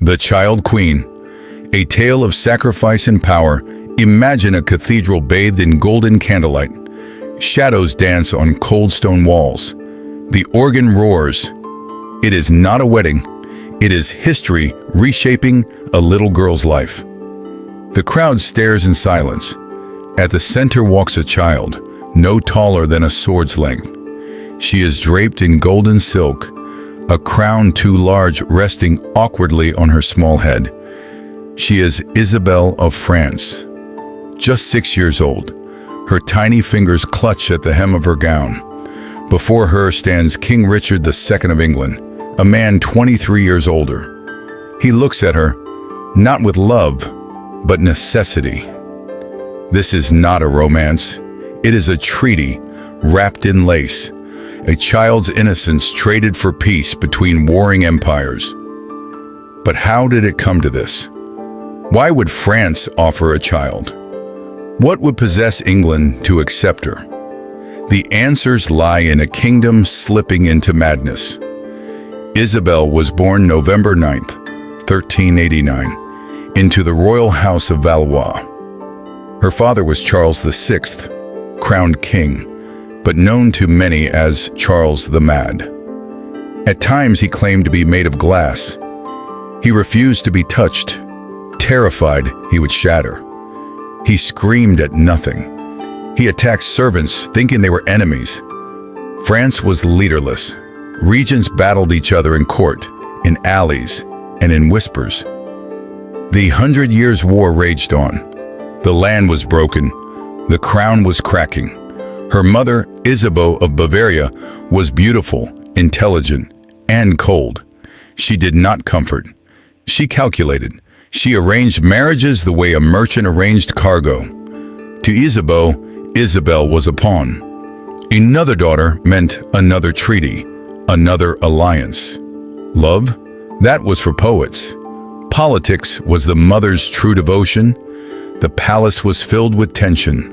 The Child Queen, a tale of sacrifice and power. Imagine a cathedral bathed in golden candlelight. Shadows dance on cold stone walls. The organ roars. It is not a wedding. It is history reshaping a little girl's life. The crowd stares in silence. At the center walks a child, no taller than a sword's length. She is draped in golden silk, a crown too large resting awkwardly on her small head. She is Isabelle of France, just 6 years old. Her tiny fingers clutch at the hem of her gown. Before her stands King Richard II of England, a man 23 years older. He looks at her, not with love, but necessity. This is not a romance. It is a treaty wrapped in lace, a child's innocence traded for peace between warring empires. But how did it come to this? Why would France offer a child? What would possess England to accept her? The answers lie in a kingdom slipping into madness. Isabelle was born November 9th, 1389, into the royal house of Valois. Her father was Charles VI, crowned king, but known to many as Charles the Mad. At times he claimed to be made of glass. He refused to be touched. Terrified, he would shatter. He screamed at nothing. He attacked servants, thinking they were enemies. France was leaderless. Regents battled each other in court, in alleys, and in whispers. The 100 Years' War raged on. The land was broken. The crown was cracking. Her mother, Isabeau of Bavaria, was beautiful, intelligent, and cold. She did not comfort. She calculated. She arranged marriages the way a merchant arranged cargo. To Isabeau, Isabelle was a pawn. Another daughter meant another treaty, another alliance. Love? That was for poets. Politics was the mother's true devotion. The palace was filled with tension.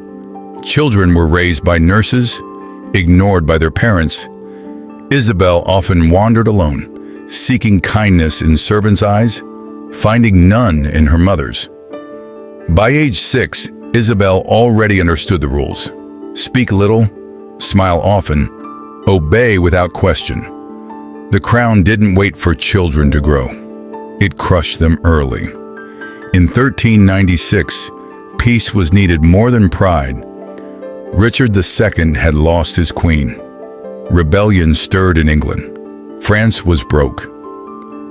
Children were raised by nurses, ignored by their parents. Isabelle often wandered alone, seeking kindness in servants' eyes, finding none in her mother's. By age 6, Isabelle already understood the rules. Speak little, smile often, obey without question. The crown didn't wait for children to grow. It crushed them early. In 1396, peace was needed more than pride. Richard II had lost his queen. Rebellion stirred in England. France was broke.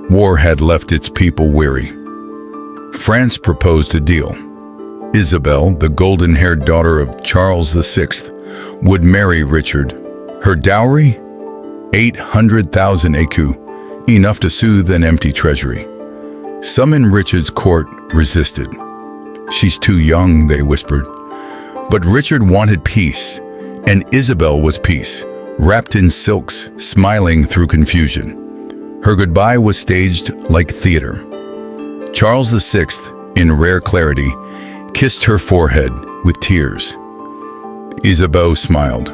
War had left its people weary. France proposed a deal. Isabelle, the golden-haired daughter of Charles VI, would marry Richard. Her dowry? 800,000 écus, enough to soothe an empty treasury. Some in Richard's court resisted. "She's too young," they whispered. But Richard wanted peace, and Isabelle was peace, wrapped in silks, smiling through confusion. Her goodbye was staged like theater. Charles VI, in rare clarity, kissed her forehead with tears. Isabeau smiled.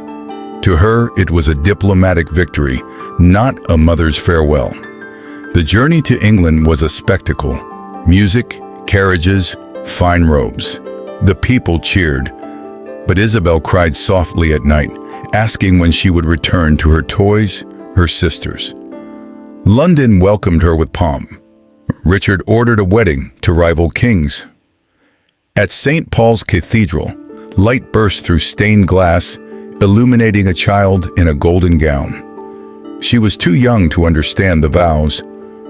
To her, it was a diplomatic victory, not a mother's farewell. The journey to England was a spectacle. Music, carriages, fine robes. The people cheered, but Isabelle cried softly at night, asking when she would return to her toys, her sisters. London welcomed her with pomp. Richard ordered a wedding to rival kings. At St. Paul's Cathedral, light burst through stained glass, illuminating a child in a golden gown. She was too young to understand the vows.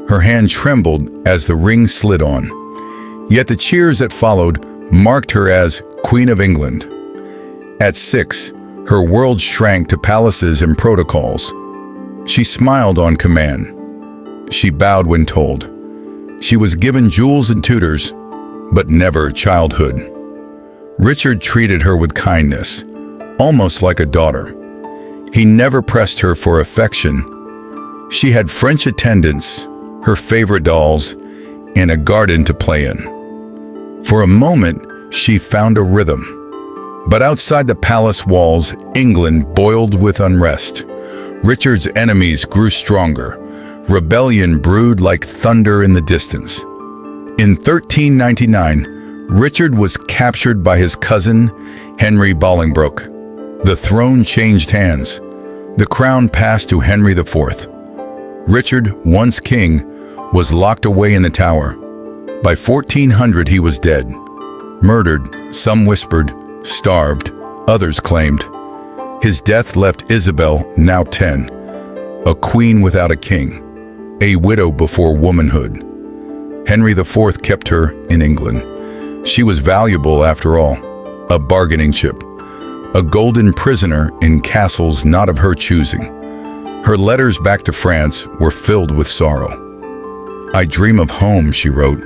Her hand trembled as the ring slid on. Yet the cheers that followed marked her as Queen of England. At 6, her world shrank to palaces and protocols. She smiled on command. She bowed when told. She was given jewels and tutors, but never childhood. Richard treated her with kindness, almost like a daughter. He never pressed her for affection. She had French attendants, her favorite dolls, and a garden to play in. For a moment, she found a rhythm. But outside the palace walls, England boiled with unrest. Richard's enemies grew stronger. Rebellion brewed like thunder in the distance. In 1399, Richard was captured by his cousin, Henry Bolingbroke. The throne changed hands. The crown passed to Henry IV. Richard, once king, was locked away in the Tower. By 1400 he was dead. Murdered, some whispered, starved, others claimed. His death left Isabelle, now 10, a queen without a king, a widow before womanhood. Henry IV kept her in England. She was valuable after all, a bargaining chip, a golden prisoner in castles not of her choosing. Her letters back to France were filled with sorrow. "I dream of home," she wrote.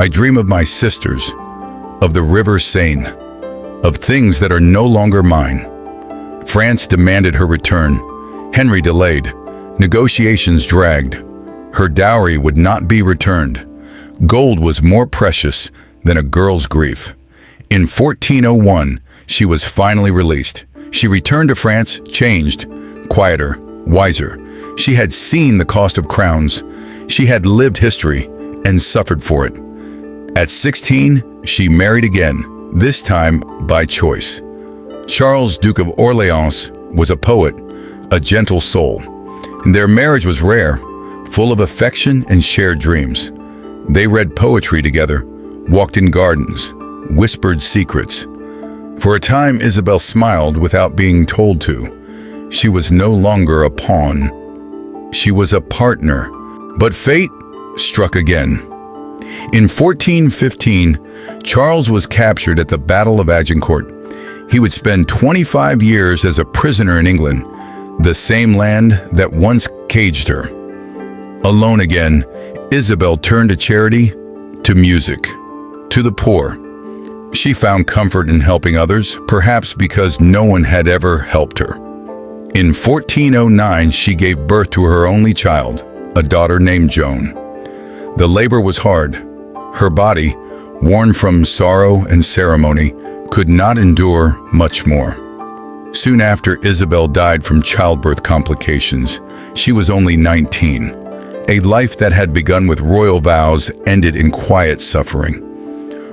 "I dream of my sisters, of the river Seine, of things that are no longer mine." France demanded her return. Henry delayed. Negotiations dragged. Her dowry would not be returned. Gold was more precious than a girl's grief. In 1401, she was finally released. She returned to France, changed, quieter, wiser. She had seen the cost of crowns. She had lived history and suffered for it. At 16, she married again, this time by choice. Charles, Duke of Orleans, was a poet, a gentle soul. And their marriage was rare, full of affection and shared dreams. They read poetry together, walked in gardens, whispered secrets. For a time, Isabelle smiled without being told to. She was no longer a pawn. She was a partner. But fate struck again. In 1415, Charles was captured at the Battle of Agincourt. He would spend 25 years as a prisoner in England, the same land that once caged her. Alone again, Isabelle turned to charity, to music, to the poor. She found comfort in helping others, perhaps because no one had ever helped her. In 1409, she gave birth to her only child, a daughter named Joan. The labor was hard. Her body, worn from sorrow and ceremony, could not endure much more. Soon after, Isabelle died from childbirth complications. She was only 19. A life that had begun with royal vows ended in quiet suffering.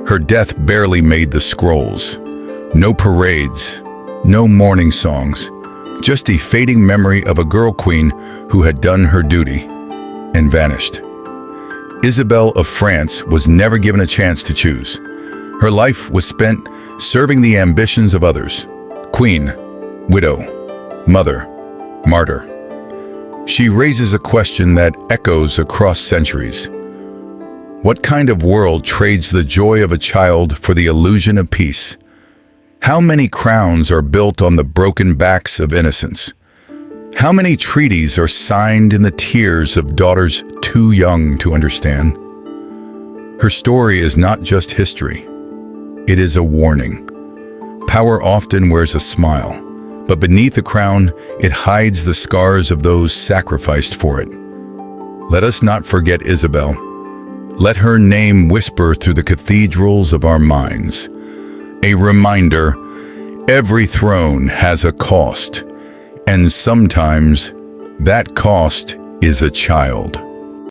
Her death barely made the scrolls. No parades, no mourning songs, just a fading memory of a girl queen who had done her duty and vanished. Isabelle of France was never given a chance to choose. Her life was spent serving the ambitions of others. Queen, widow, mother, martyr. She raises a question that echoes across centuries. What kind of world trades the joy of a child for the illusion of peace? How many crowns are built on the broken backs of innocence? How many treaties are signed in the tears of daughters too young to understand? Her story is not just history. It is a warning. Power often wears a smile, but beneath the crown, it hides the scars of those sacrificed for it. Let us not forget Isabelle. Let her name whisper through the cathedrals of our minds. A reminder, every throne has a cost, and sometimes that cost is a child.